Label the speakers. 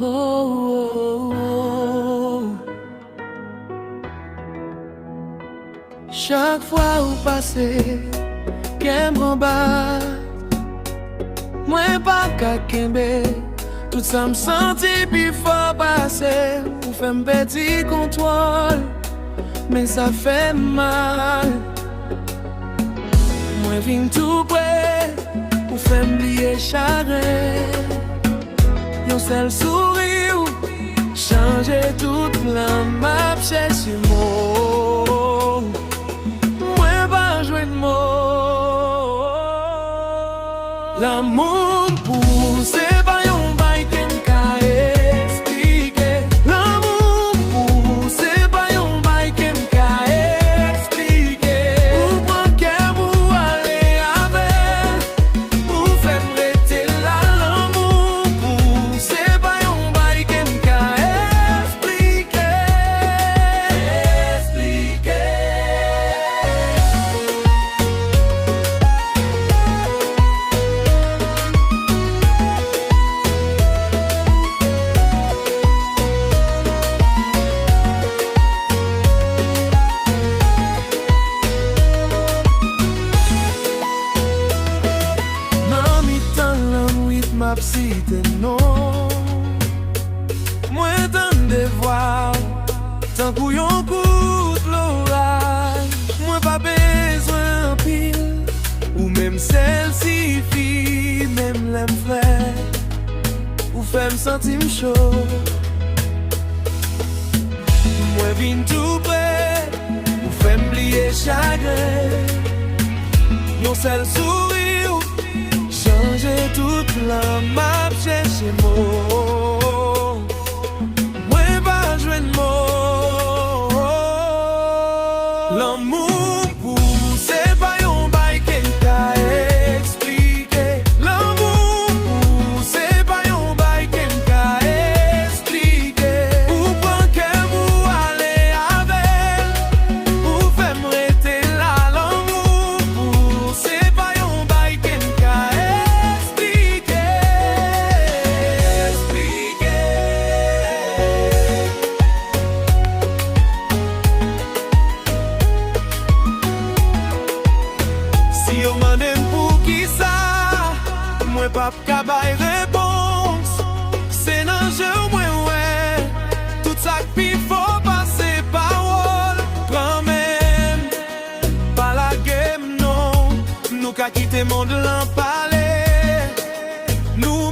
Speaker 1: oh, oh. Chaque fois où passez, qu'aime en bas, moi pas qu'à kembe. Tout ça me sentit puis faut passer. Ou fait un petit contrôle, mais ça fait mal. Moi viens tout près, ou fait m'oublier chagrin. Yon seul sourire, changer toute la map, chercher mot. Moi pas jouer de mots. L'amour pour c'est pas yon bail qu'en ka expliquer. L'amour pour c'est pas yon bail qu'en ka expliquer. Ou prend qu'elle pour aller avec, ou faire m'rester là. L'amour pour c'est pas yon bail qu'en ka expliquer. Ma petite non, moi t'en devoir, tant qu'on yon coup de l'orage, moi pas besoin pile, ou même celle-ci fille, même l'aime frère, ou fait me sentir chaud. Moi viens tout près, ou fait m'oublier chagrin, yon seul sourire. Changer toute la map, chercher mot. Moi pas jouer de mots. L'amour pour c'est pas yon bail qu'en ka expliquer. L'amour pour c'est pas yon bail qu'en ka expliquer. Ou prend qu'elle pour aller avec, ou fait m'rester là. L'amour pour c'est pas yon bail qu'en ka si yo manen pour qui ça, moi pas kabay réponse. C'est nan jeu moi ouais, tout ça qui faut passer parole. Prends même pas la game non, nous ka quitter monde l'en parler. Nous